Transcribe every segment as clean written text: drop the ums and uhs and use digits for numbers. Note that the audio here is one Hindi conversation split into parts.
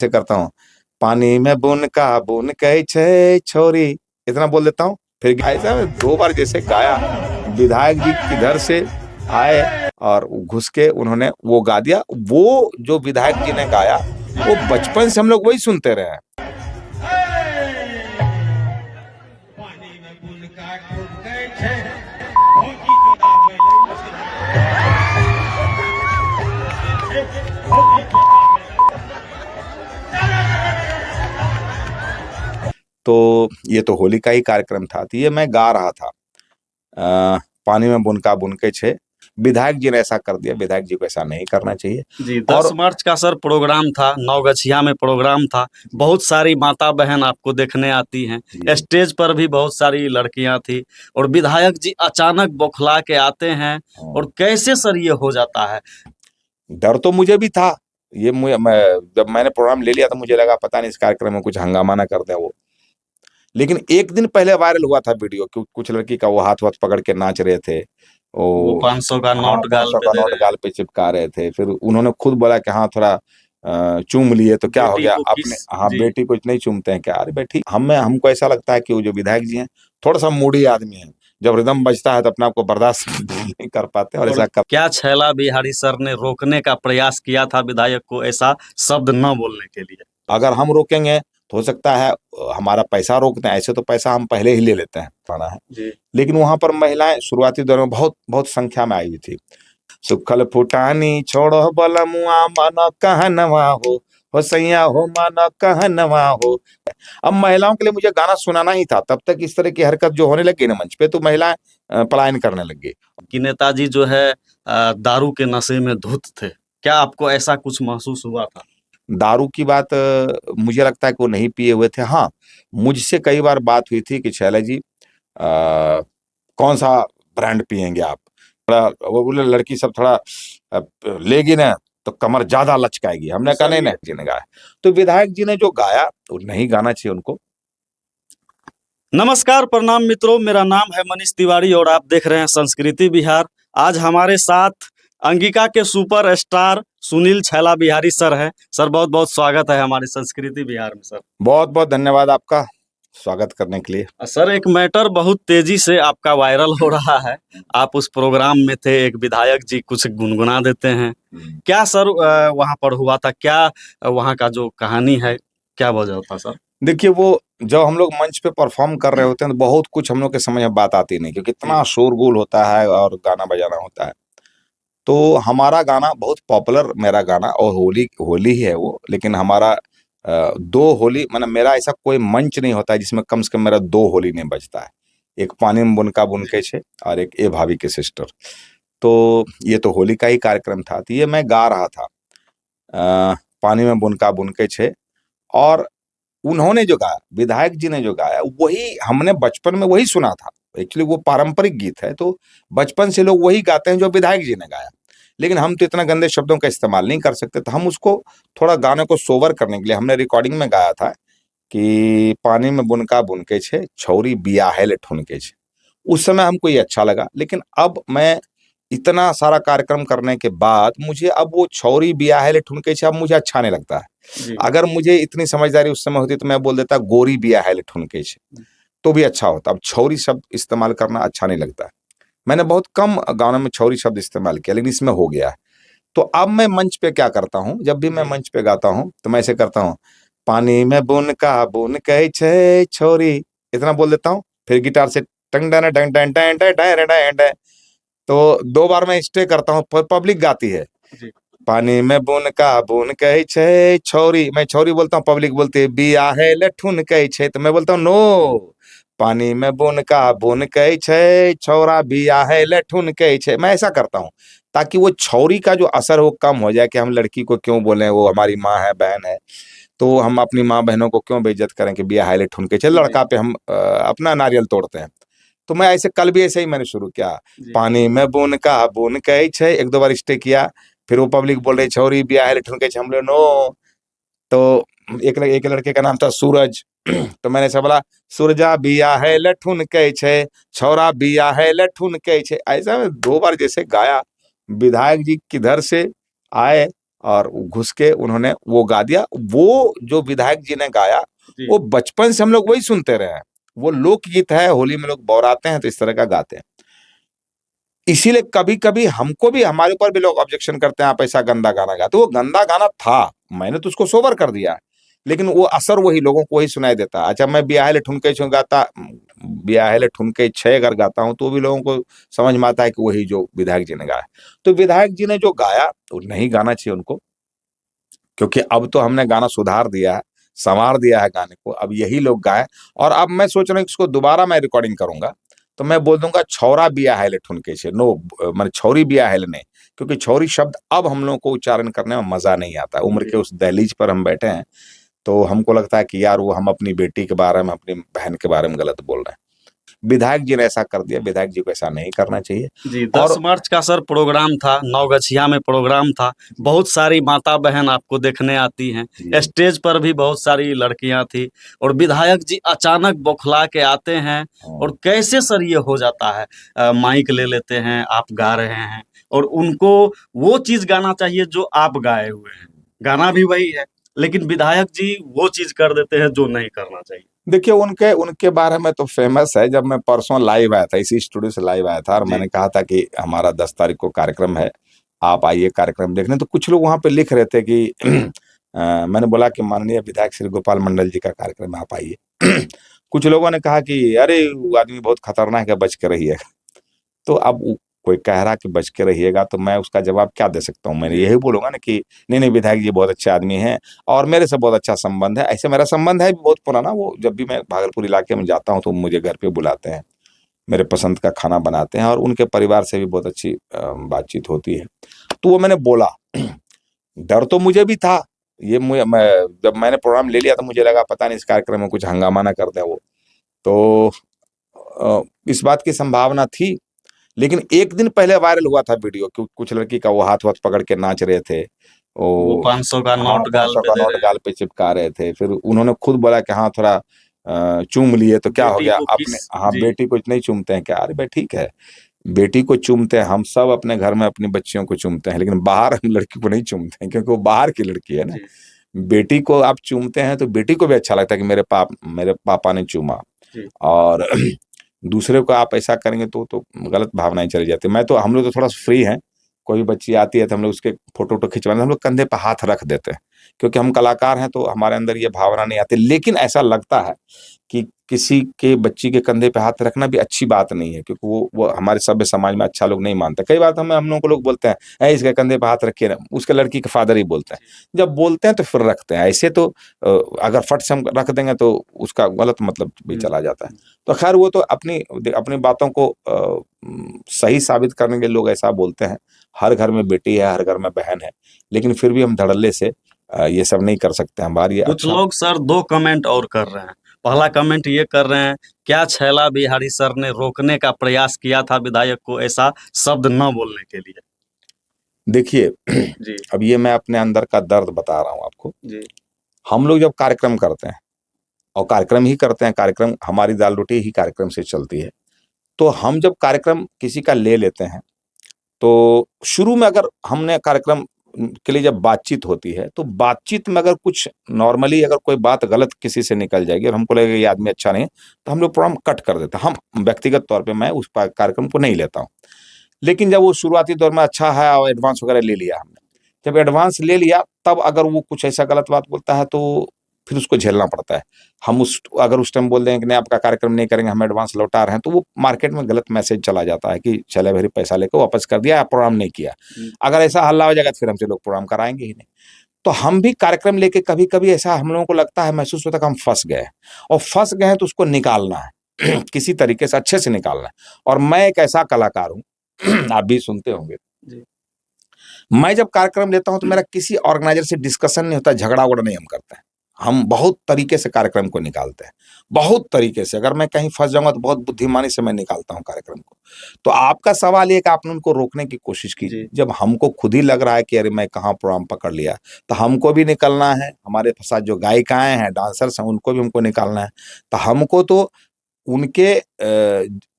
से करता हूँ, पानी में बुन का बुन कही छे छोरी, इतना बोल देता हूँ। फिर ऐसा 2 बार जैसे गाया, विधायक जी किधर से आए और घुस के उन्होंने वो गा दिया। वो जो विधायक जी ने गाया वो बचपन से हम लोग वही सुनते रहे हैं। तो ये तो होली का ही कार्यक्रम था, तो ये मैं गा रहा था, पानी में बुनका बुनके छे। विधायक जी ने ऐसा कर दिया, विधायक जी को ऐसा नहीं करना चाहिए। जी 10 और मार्च का सर प्रोग्राम था, नवगछिया में प्रोग्राम था, बहुत सारी माता बहन आपको देखने आती हैं, जी। स्टेज पर भी बहुत सारी लड़कियां थी और विधायक जी अचानक बौखला के आते हैं और कैसे सर ये हो जाता है? डर तो मुझे भी था, जब मैंने प्रोग्राम ले लिया तो मुझे लगा पता नहीं इस कार्यक्रम में कुछ हंगामा ना कर दें वो। लेकिन एक दिन पहले वायरल हुआ था वीडियो, कुछ लड़की का वो हाथ पकड़ के नाच रहे थे, वो 500 का हाँ, नोट गाल 500 पे का दे नोट रहे हैं, गाल पे चिपका रहे थे। फिर उन्होंने खुद बोला कि हाँ थोड़ा चूम लिए तो क्या हो बेटी गया, को अपने किस हाँ जी बेटी को इतने ही चूमते हैं क्या? अरे बेटी, हमको ऐसा लगता है कि वो जो विधायक जी हैं थोड़ा सा मूडी आदमी है, जब रिदम बजता है तो अपने आप को बर्दाश्त नहीं कर पाते और और ऐसा कर। क्या छैला बिहारी सर ने रोकने का प्रयास किया था विधायक को ऐसा शब्द न बोलने के लिए? अगर हम रोकेंगे तो हो सकता है हमारा पैसा रोक दें, ऐसे तो पैसा हम पहले ही ले लेते हैं खाना है। जी लेकिन वहां पर महिलाएं शुरुआती दौर में बहुत बहुत संख्या में आई हुई थी। सुखल फुटानी छोड़ो बलमुआ मन कहनवा हो सैया हो मन कहनवा हो। अब महिलाओं के लिए मुझे गाना सुनाना ही था, तब तक इस तरह की हरकत जो होने लगी ना मंच पे, तो महिलाएं पलायन करने लगी। कि नेताजी जो है दारू के नशे में धुत थे, क्या आपको ऐसा कुछ महसूस हुआ था? दारू की बात मुझे लगता है कि वो नहीं पिए हुए थे। हाँ, मुझसे कई बार बात हुई थी कि शैला जी कौन सा ब्रांड पियेंगे आप? थोड़ा वो बोले लड़की सब थोड़ा लेगी ना तो कमर ज्यादा लचकाएगी। हमने कहा नहीं नहीं, जी ने गाया। तो विधायक जी ने जो गाया वो नहीं गाना चाहिए उनको। नमस्कार, प्रणाम मित्रों, मेरा नाम है मनीष तिवारी और आप देख रहे हैं संस्कृति बिहार। आज हमारे साथ अंगिका के सुपर स्टार सुनील छैला बिहारी सर हैं। सर बहुत बहुत स्वागत है हमारे संस्कृति बिहार में सर। बहुत बहुत धन्यवाद आपका स्वागत करने के लिए। सर एक मैटर बहुत तेजी से आपका वायरल हो रहा है, आप उस प्रोग्राम में थे, एक विधायक जी कुछ गुनगुना देते हैं, क्या सर वहां पर हुआ था? क्या वहां का जो कहानी है, क्या वजह था सर? देखिए, वो जब हम लोग मंच पे परफॉर्म कर रहे होते हैं तो बहुत कुछ हम लोग के समझ में बात आती नहीं, क्योंकि इतना शोरगुल होता है और गाना बजाना होता है। तो हमारा गाना बहुत पॉपुलर, मेरा गाना, और होली होली ही है वो, लेकिन हमारा 2 होली, मतलब मेरा ऐसा कोई मंच नहीं होता है जिसमें कम से कम मेरा 2 होली नहीं बजता है। एक पानी में बुनका बुनके छे और एक ए भाभी के सिस्टर। तो ये तो होली का ही कार्यक्रम था, तो ये मैं गा रहा था, पानी में बुनका बुनके छे। और उन्होंने जो गाया, विधायक जी ने जो गाया, वही हमने बचपन में वही सुना था। एक्चुअली वो पारंपरिक गीत है, तो बचपन से लोग वही गाते हैं जो विधायक जी ने गाया। लेकिन हम तो इतना गंदे शब्दों का इस्तेमाल नहीं कर सकते, तो हम उसको थोड़ा गाने को सोवर करने के लिए हमने रिकॉर्डिंग में गाया था कि पानी में बुनका बुनके छे छौरी बियाहेले ठुनके छे। उस समय हमको ये अच्छा लगा, लेकिन अब मैं इतना सारा कार्यक्रम करने के बाद मुझे अब वो छौरी बियाहेले ठुनके छे अब मुझे अच्छा नहीं लगता है। जी अगर मुझे इतनी समझदारी उस समय होती तो मैं बोल देता गोरी बियाहेले ठुनके छे, तो भी अच्छा होता। अब छौरी शब्द इस्तेमाल करना अच्छा नहीं लगता है। मैंने बहुत कम गानों में छौरी शब्द इस्तेमाल किया, लेकिन इसमें हो गया है। तो अब मैं मंच पे क्या करता हूँ, जब भी मैं जी मंच पे गाता हूँ तो मैं ऐसे करता हूँ, पानी में बुनका बुनके छे छोरी, इतना बोल देता हूँ। फिर गिटार से टंग डन डंग डन डन डन डन डन डन। तो 2 बार मैं स्टे करता हूँ, पब्लिक गाती है, जी पानी में बुनका बुनके छे छोरी, मैं छोरी बोलता हूँ, पब्लिक बोलती है बियाहेले ठुनके छे, तो मैं बोलता हूँ नो, पानी में बुनका बुनके छे छौरा बियाहेले ठुनके छे। मैं ऐसा करता हूँ ताकि वो छौरी का जो असर वो कम हो जाए, कि हम लड़की को क्यों बोले, वो हमारी माँ है, बहन है, तो हम अपनी माँ बहनों को क्यों बेइज्जत करें कि बियाहेले ठुनके छे, जी लड़का पे हम अपना नारियल तोड़ते हैं। तो मैं ऐसे कल भी ऐसे ही मैंने शुरू किया, जी पानी में बुनका बुनके छे, 1-2 बार स्टे किया। फिर वो पब्लिक बोल रही छौरी बियाहेले ठुनके छे, हम बोले नो। तो एक लड़के का नाम था सूरज। तो मैंने ऐसा बोला, सूरजा बियाहेले ठुनके छे छौरा बियाहेले ठुनके छे। ऐसा मैं 2 बार जैसे गाया, विधायक जी किधर से आए और घुस के उन्होंने वो गा दिया। वो जो विधायक जी ने गाया जी वो बचपन से हम लोग वही सुनते रहे हैं। वो लोकगीत है, होली में लोग बौराते हैं तो इस तरह का गाते हैं। इसीलिए कभी कभी हमको भी, हमारे ऊपर भी लोग ऑब्जेक्शन करते हैं, आप ऐसा गंदा गाना गाते। वो गंदा गाना था, मैंने तो उसको सोबर कर दिया, लेकिन वो असर वही लोगों को वही सुनाई देता। अच्छा, मैं ब्याहेले ठुनके छो गाता, ब्याहेले ठुनके छह अगर गाता हूँ तो भी लोगों को समझ में आता है कि वही जो विधायक जी ने गाया। तो विधायक जी ने जो गाया वो नहीं गाना चाहिए उनको, क्योंकि अब तो हमने गाना सुधार दिया है, संवार दिया है गाने को, अब यही लोग गाए। और अब मैं सोच रहा हूँ कि इसको दोबारा मैं रिकॉर्डिंग करूंगा तो मैं बोल दूंगा छौरा बिया है ले ठुनके से, नो मैंने छौरी बिया है ने, क्योंकि छौरी शब्द अब हम लोगों को उच्चारण करने में मजा नहीं आता। उम्र जी के उस दहलीज पर हम बैठे हैं तो हमको लगता है कि यार वो हम अपनी बेटी के बारे में, अपनी बहन के बारे में गलत बोल रहे हैं। विधायक जी ने ऐसा कर दिया, विधायक जी को ऐसा नहीं करना चाहिए। जी 10 और मार्च का सर प्रोग्राम था, नवगछिया में प्रोग्राम था। बहुत सारी माता बहन आपको देखने आती हैं। जी स्टेज पर भी बहुत सारी लड़कियां थी और विधायक जी अचानक बौखला के आते हैं। और कैसे सर ये हो जाता है? माइक ले लेते हैं, आप गा रहे हैं और उनको वो चीज गाना चाहिए जो आप गाए हुए हैं। गाना भी वही है, लेकिन विधायक जी वो चीज कर देते हैं जो नहीं करना चाहिए। देखिए, उनके उनके बारे में तो फेमस है। जब मैं परसों लाइव आया था, इसी स्टूडियो से लाइव आया था और जी मैंने कहा था कि हमारा 10 तारीख को कार्यक्रम है, आप आइए कार्यक्रम देखने। तो कुछ लोग वहां पे लिख रहे थे कि मैंने बोला कि माननीय विधायक श्री गोपाल मंडल जी का कार्यक्रम है, आप आइए। कुछ लोगों ने कहा कि अरे वो आदमी बहुत खतरनाक है, बच के रहिए। तो अब कोई कह रहा कि बच के रहिएगा तो मैं उसका जवाब क्या दे सकता हूँ? मैंने जी यही बोलूंगा ना कि नहीं नहीं, विधायक जी बहुत अच्छे आदमी हैं और मेरे से बहुत अच्छा संबंध है। ऐसे मेरा संबंध है भी बहुत पुराना। वो जब भी मैं भागलपुर इलाके में जाता हूँ तो मुझे घर पे बुलाते हैं, मेरे पसंद का खाना बनाते हैं और उनके परिवार से भी बहुत अच्छी बातचीत होती है। तो वो मैंने बोला। डर तो मुझे भी था। जब मैंने प्रोग्राम ले लिया तो मुझे लगा पता नहीं इस कार्यक्रम में कुछ हंगामा ना कर दें वो। तो इस बात की संभावना थी। लेकिन एक दिन पहले वायरल हुआ था वीडियो, कुछ लड़की का वो हाथ वाथ पकड़ के नाच रहे थे। वो ओ 500 का हाँ, नोट पाँच गाल सौ पे का दे नोट रहे हैं। गाल पे चिपका रहे थे। फिर उन्होंने खुद बोला कि हाँ थोड़ा चूम लिए तो क्या हो बेटी गया को अपने। किस हाँ, जी बेटी को नहीं चूमते हैं क्या? अरे भाई ठीक है, बेटी को चूमते हैं, हम सब अपने घर में अपनी बच्चियों को चूमते हैं, लेकिन बाहर हम लड़की को नहीं चूमते हैं क्योंकि वो बाहर की लड़की है ना। जी बेटी को आप चूमते हैं तो बेटी को भी अच्छा लगता है कि मेरे पापा ने चूमा। जी और दूसरे को आप ऐसा करेंगे तो गलत भावनाएं चली जाती है। मैं तो, हम लोग तो थोड़ा फ्री हैं। कोई भी बच्ची आती है तो हम लोग उसके फोटो वोटो खिंचवाने हम लोग कंधे पर हाथ रख देते हैं, क्योंकि हम कलाकार हैं तो हमारे अंदर ये भावना नहीं आती। लेकिन ऐसा लगता है कि किसी के बच्ची के कंधे पे हाथ रखना भी अच्छी बात नहीं है, क्योंकि वो हमारे सभ्य समाज में अच्छा लोग नहीं मानते। कई बार तो हम लोगों को लोग बोलते हैं ऐ इसके कंधे पे हाथ रखिए ना, उसके लड़की के फादर ही बोलते हैं। जब बोलते हैं तो फिर रखते हैं। ऐसे तो अगर फट से हम रख देंगे तो उसका गलत मतलब भी हुँ, चला जाता है। तो खैर वो तो अपनी अपनी बातों को सही साबित करने के लिए लोग ऐसा बोलते हैं। हर घर में बेटी है, हर घर में बहन है, लेकिन फिर भी हम धड़ल्ले से ये सब नहीं कर सकते। हमारी ये कुछ अच्छा। लोग सर 2 कमेंट और कर रहे हैं। पहला कमेंट ये कर रहे हैं, क्या छैला बिहारी सर ने रोकने का प्रयास किया था विधायक को ऐसा शब्द न बोलने के लिए? देखिए, जी, अब ये मैं अपने अंदर का दर्द बता रहा हूँ आपको। जी, हम लोग जब कार्यक्रम करते हैं और कार्यक्रम ही करते हैं, कार्यक्रम हमारी दाल रोटी ही कार्यक्रम से चलती है। तो हम जब कार्यक्रम किसी का ले लेते हैं तो शुरू में अगर हमने कार्यक्रम के लिए जब बातचीत होती है तो बातचीत में अगर कुछ नॉर्मली अगर कोई बात गलत किसी से निकल जाएगी और हमको लगेगा ये आदमी अच्छा नहीं है, तो हम लोग प्रोग्राम कट कर देते हैं। हम व्यक्तिगत तौर पे मैं उस कार्यक्रम को नहीं लेता हूँ। लेकिन जब वो शुरुआती दौर में अच्छा है और एडवांस वगैरह ले लिया हमने, जब एडवांस ले लिया तब अगर वो कुछ ऐसा गलत बात बोलता है तो फिर उसको झेलना पड़ता है। हम उस अगर उस टाइम बोल दें कि नहीं आपका कार्यक्रम नहीं करेंगे, हम एडवांस लौटा रहे हैं, तो वो मार्केट में गलत मैसेज चला जाता है कि चले भाई पैसा लेकर वापस कर दिया, प्रोग्राम नहीं किया। हुँ, अगर ऐसा हल्ला हो जाएगा तो फिर हमसे लोग प्रोग्राम कराएंगे ही नहीं। तो हम भी कार्यक्रम लेके कभी कभी ऐसा हम लोगों को लगता है, महसूस होता है कि हम फंस गए हैं। और फंस गए हैं तो उसको निकालना है किसी तरीके से अच्छे से निकालना है। और मैं एक ऐसा कलाकार हूँ आप भी सुनते होंगे, जी, मैं जब कार्यक्रम लेता हूं तो मेरा किसी ऑर्गेनाइजर से डिस्कशन नहीं होता, झगड़ा वगड़ा नहीं हम करते हैं। हम बहुत तरीके से कार्यक्रम को निकालते हैं, बहुत तरीके से। अगर मैं कहीं फंस जाऊंगा तो बहुत बुद्धिमानी से मैं निकालता हूं कार्यक्रम को। तो आपका सवाल ये कि आपने उनको रोकने की कोशिश की। जी, जब हमको खुद ही लग रहा है कि अरे मैं कहाँ प्रोग्राम पकड़ लिया, तो हमको भी निकलना है। हमारे साथ जो गायिकाएं हैं, डांसर्स हैं, उनको भी हमको निकालना है। तो हमको तो उनके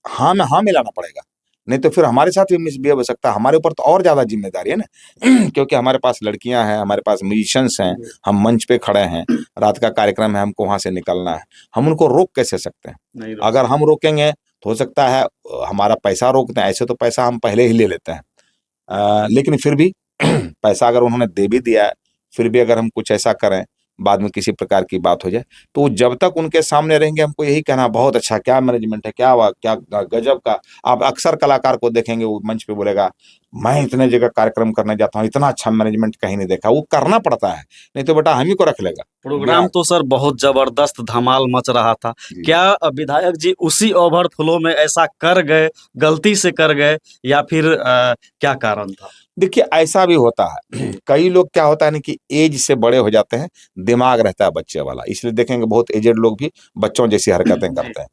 हाँ में हाँ मिलाना पड़ेगा। नहीं तो फिर हमारे साथ भी मिसबिहेव हो सकता है, हमारे ऊपर तो और ज्यादा जिम्मेदारी है ना क्योंकि हमारे पास लड़कियां हैं, हमारे पास म्यूजिशियंस हैं, हम मंच पे खड़े हैं, रात का कार्यक्रम है, हमको वहां से निकलना है, हम उनको रोक कैसे सकते हैं? नहीं रोक अगर सकते। हम रोकेंगे तो हो सकता है हमारा पैसा रोक दें, ऐसे तो पैसा हम पहले ही ले लेते हैं। लेकिन फिर भी पैसा अगर उन्होंने दे भी दिया है, फिर भी अगर हम कुछ ऐसा करें, बाद में किसी प्रकार की बात हो जाए, तो जब तक उनके सामने रहेंगे हमको यही कहना, बहुत अच्छा, क्या मैनेजमेंट है, क्या हुआ, क्या गजब का। आप अक्सर कलाकार को देखेंगे वो मंच पे बोलेगा, मैं इतने जगह कार्यक्रम करने जाता हूँ, इतना अच्छा मैनेजमेंट कहीं नहीं देखा। वो करना पड़ता है, नहीं तो बेटा हम ही को रख लेगा प्रोग्राम बिहार। तो सर बहुत जबरदस्त धमाल मच रहा था। जी। क्या विधायक जी उसी ओवरफ्लो में ऐसा कर गए, गलती से कर गए, या फिर क्या कारण था? देखिए ऐसा भी होता है कई लोग क्या होता है ना कि एज से बड़े हो जाते हैं, दिमाग रहता है बच्चे वाला, इसलिए देखेंगे बहुत एजेड लोग भी बच्चों जैसी हरकतें जी। करते हैं।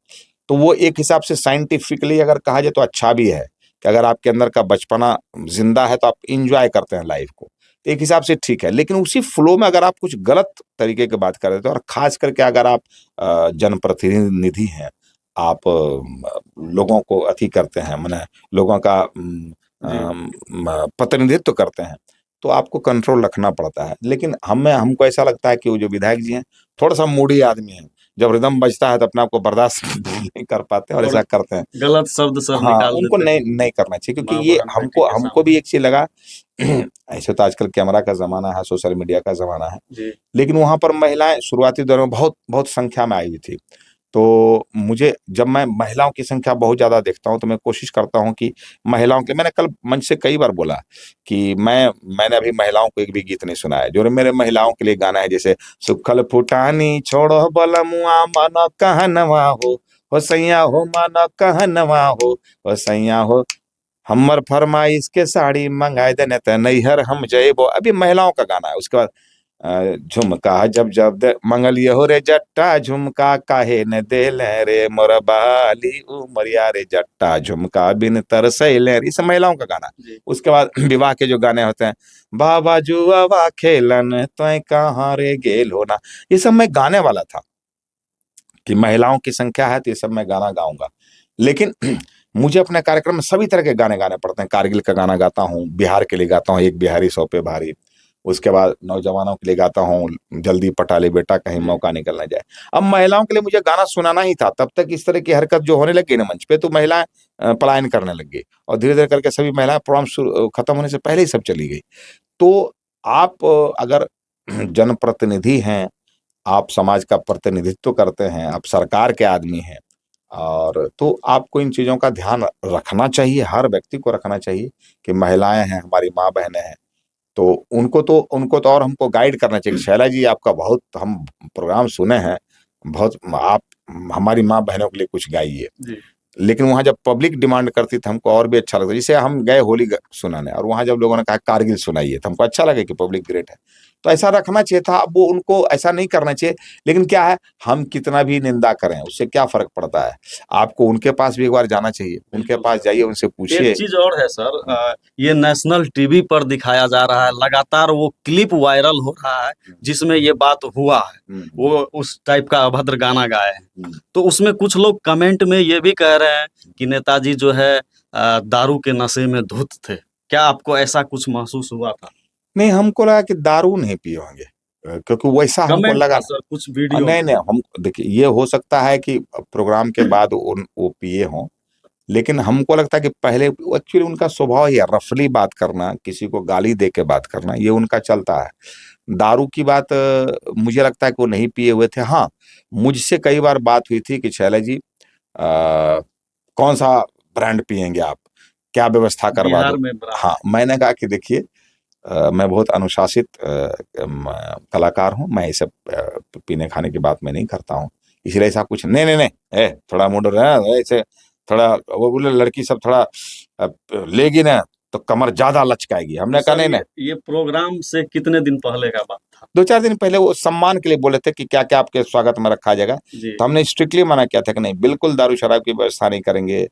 तो वो एक हिसाब से साइंटिफिकली अगर कहा जाए तो अच्छा भी है कि अगर आपके अंदर का बचपना जिंदा है तो आप इंजॉय करते हैं लाइफ को, तो एक हिसाब से ठीक है। लेकिन उसी फ्लो में अगर आप कुछ गलत तरीके की बात कर देते हो, और खास करके अगर आप जनप्रतिनिधि हैं, आप लोगों को अथी करते हैं, माने लोगों का जी। प्रतिनिधित्व करते हैं, तो आपको कंट्रोल रखना पड़ता है। लेकिन हमको ऐसा लगता है कि वो जो विधायक जी हैं, थोड़ा सा मूडी आदमी है, जब रिदम बजता है तो अपने आप को बर्दाश्त नहीं कर पाते और और ऐसा करते हैं। गलत शब्द सर हाँ, निकाल उनको देते नहीं हैं नहीं करना चाहिए, क्योंकि माँ ये बहन बेटी हमको के हमको भी सामने। एक चीज लगा ऐसे तो आजकल कैमरा का जमाना है, सोशल मीडिया का जमाना है, जी। लेकिन वहां पर महिलाएं शुरुआती दौर में बहुत बहुत संख्या में आई हुई थी। तो मुझे, जब मैं महिलाओं की संख्या बहुत ज्यादा देखता हूं, तो मैं कोशिश करता हूं कि महिलाओं के, मैंने कल मंच से कई बार बोला कि मैंने अभी महिलाओं को एक भी गीत नहीं सुना है जो मेरे महिलाओं के लिए गाना है, जैसे सुखल फुटानी छोड़ो बलमुआ मन कहनवा हो सैया हो मन कहनवा हो सैया हो, हमर फरमाइश के साड़ी मंगाए देने त नैहर हम जयबो, अभी महिलाओं का गाना है। उसके बाद झुमका जब जब मंगलिया हो रे जट्टा झुमका काहे न देले रे मोर बाली उमरिया रे जट्टा झुमका बिन तरसैले रे, ये सब महिलाओं का गाना है। जी। उसके बाद विवाह के जो गाने होते हैं, बाबा जुआवा खेलन तय कहाँ रे गेल होना, ये सब मैं गाने वाला था कि महिलाओं की संख्या है तो ये सब मैं गाना गाऊंगा। लेकिन मुझे अपने कार्यक्रम में सभी तरह के गाने गाने पड़ते हैं। कारगिल का गाना गाता हूँ, बिहार के लिए गाता हूँ, एक बिहारी सौ पे भारी। उसके बाद नौजवानों के लिए गाता हूँ, जल्दी पटा ले बेटा कहीं जी। मौका निकल ना जाए। अब महिलाओं के लिए मुझे गाना सुनाना ही था, तब तक इस तरह की हरकत जो होने लगी ना मंच पे, तो महिलाएं पलायन करने लग गई, और धीरे धीरे करके सभी महिलाएं प्रोग्राम खत्म होने से पहले ही सब चली गई। तो आप अगर जनप्रतिनिधि हैं, आप समाज का प्रतिनिधित्व करते हैं, आप सरकार के आदमी हैं, और तो आपको इन चीज़ों का ध्यान रखना चाहिए, हर व्यक्ति को रखना चाहिए कि महिलाएं हैं, हमारी माँ बहनें हैं, तो उनको तो और हमको गाइड करना चाहिए। शैला जी, आपका बहुत हम प्रोग्राम सुने हैं, बहुत आप हमारी माँ बहनों के लिए कुछ गाइए। जी। लेकिन वहां जब पब्लिक डिमांड करती थी हमको और भी अच्छा लगता, जैसे हम गए होली सुनाने, और वहां जब लोगों ने कहा कारगिल सुनाइए, तो हमको अच्छा लगे कि पब्लिक ग्रेट है। तो ऐसा रखना चाहिए था। अब वो उनको ऐसा नहीं करना चाहिए। लेकिन क्या है, हम कितना भी निंदा करें उससे क्या फर्क पड़ता है? आपको उनके पास भी एक बार जाना चाहिए, उनके बिल्कुल पास सर। जाइए, उनसे एक पूछिए। चीज और है सर, ये नेशनल टीवी पर दिखाया जा रहा है, लगातार वो क्लिप वायरल हो रहा है जिसमें ये बात हुआ है, वो उस टाइप का अभद्र गाना गाए हैं। तो उसमें कुछ लोग कमेंट में ये भी कह रहे हैं कि नेताजी जो है दारू के नशे में धुत थे। क्या आपको ऐसा कुछ महसूस हुआ था? नहीं, हमको लगा कि दारू नहीं पिए होंगे, क्योंकि वैसा हमको कमेंट लगा था ना। सर कुछ वीडियो नहीं में। नहीं, हम देखिए, ये हो सकता है कि प्रोग्राम के बाद वो पिए हों, लेकिन हमको लगता है कि पहले एक्चुअली उनका स्वभाव ही है रफली बात करना, किसी को गाली दे के बात करना, ये उनका चलता है। दारू की बात मुझे लगता है कि वो नहीं पिए हुए थे। हाँ, मुझसे कई बार बात हुई थी कि शैला जी कौन सा ब्रांड पिएंगे आप, क्या व्यवस्था करवा बिहार दो। में ब्रांड हाँ, है। मैंने कहा कि देखिए, मैं बहुत अनुशासित कलाकार हूँ, मैं ये सब पीने खाने की बात मैं नहीं करता हूँ, इसलिए ऐसा कुछ नहीं नहीं नहीं, थोड़ा मूड ऐसे, थोड़ा वो बोले लड़की सब थोड़ा लेगी ना तो कमर ज्यादा लचकाएगी। तो हमने कहा सर नहीं नहीं। ये प्रोग्राम से कितने दिन पहले का बात था? 2-4 दिन पहले वो सम्मान के लिए बोले थे कि क्या क्या आपके स्वागत में रखा जाएगा, जी। तो हमने स्ट्रिक्टली मना किया था कि नहीं, बिल्कुल दारू शराब की व्यवस्था नहीं करेंगे।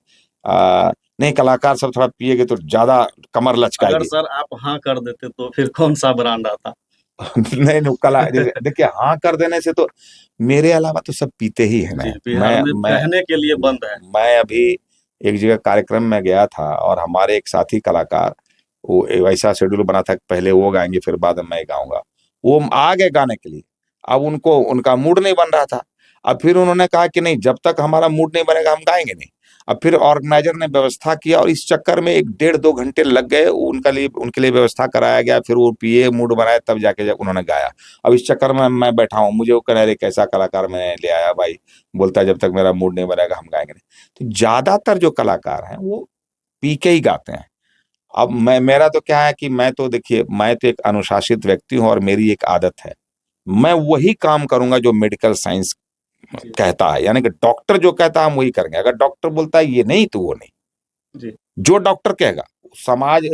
नहीं, कलाकार सब थोड़ा पिएगे तो ज्यादा कमर अगर लचकाएगी। सर आप हाँ कर देते तो फिर कौन सा ब्रांड आता? नहीं नहीं, कला देखिए, हाँ कर देने से तो मेरे अलावा तो सब पीते ही है ना। जी, बिहार में मैं कहने के लिए बंद है। मैं अभी एक जगह कार्यक्रम में गया था और हमारे एक साथी कलाकार, वो वैसा शेड्यूल बना था कि पहले वो गाएंगे फिर बाद में मैं गाऊंगा। वो आ गए गाने के लिए, अब उनको उनका मूड नहीं बन रहा था। अब फिर उन्होंने कहा कि नहीं, जब तक हमारा मूड नहीं बनेगा हम गाएंगे नहीं। अब फिर ऑर्गेनाइजर ने व्यवस्था किया और इस चक्कर में 1 डेढ़ 2 घंटे लग गए। उनके लिए व्यवस्था कराया गया, फिर वो पिए, मूड बनाए, तब जाके जब उन्होंने गाया। अब इस चक्कर में मैं बैठा हूँ, मुझे वो कह रहे कैसा कलाकार मैंने ले आया भाई, बोलता है जब तक मेरा मूड नहीं बनेगा हम गाएंगे नहीं। तो ज्यादातर जो कलाकार हैं वो पी के ही गाते हैं। अब मेरा तो क्या है कि मैं तो देखिए, मैं तो एक अनुशासित व्यक्ति हूँ और मेरी एक आदत है, मैं वही काम करूंगा जो मेडिकल साइंस जी कहता है। यानी कि डॉक्टर जो कहता है हम वही करेंगे। अगर डॉक्टर बोलता है ये नहीं तो वो नहीं। जी जो डॉक्टर कहेगा, समाज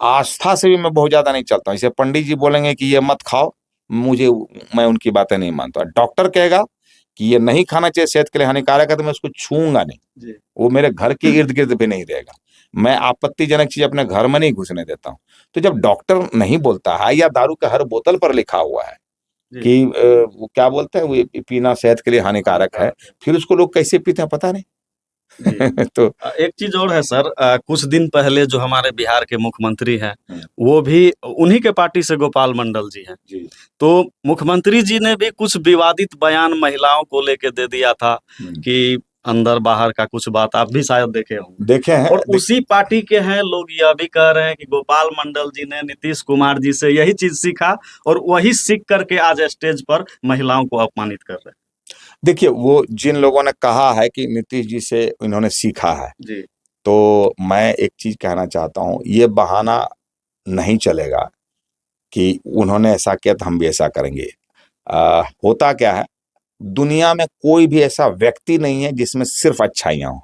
आस्था से भी मैं बहुत ज्यादा नहीं चलता हूँ। जैसे पंडित जी बोलेंगे कि ये मत खाओ, मुझे, मैं उनकी बातें नहीं मानता। डॉक्टर कहेगा कि ये नहीं खाना चाहिए, सेहत के लिए हानिकारक है, तो मैं उसको छूंगा नहीं। जी वो मेरे घर के इर्द गिर्द भी नहीं रहेगा। मैं आपत्तिजनक चीज अपने घर में नहीं घुसने देता हूँ। तो जब डॉक्टर नहीं बोलता है, या दारू के हर बोतल पर लिखा हुआ है जी कि वो क्या बोलते हैं, वो ये पीना सेहत के लिए हानिकारक है, फिर उसको लोग कैसे पीते हैं पता नहीं। जी तो एक चीज और है सर, कुछ दिन पहले जो हमारे बिहार के मुख्यमंत्री हैं, हम्म, वो भी उन्हीं के पार्टी से गोपाल मंडल जी हैं। जी, तो मुख्यमंत्री जी ने भी कुछ विवादित बयान महिलाओं को लेके दे दिया था कि अंदर बाहर का कुछ बात, आप भी शायद देखे होंगे। देखे हैं और उसी पार्टी के हैं लोग, यह भी कह रहे हैं कि गोपाल मंडल जी ने नीतीश कुमार जी से यही चीज सीखा और वही सीख करके आज स्टेज पर महिलाओं को अपमानित कर रहे देखिए, वो जिन लोगों ने कहा है कि नीतीश जी से इन्होंने सीखा है, हैं। जी तो मैं एक चीज कहना चाहता हूं, ये बहाना नहीं चलेगा कि उन्होंने ऐसा किया तो हम भी ऐसा करेंगे। होता क्या है, दुनिया में कोई भी ऐसा व्यक्ति नहीं है जिसमें सिर्फ अच्छाइयां हो।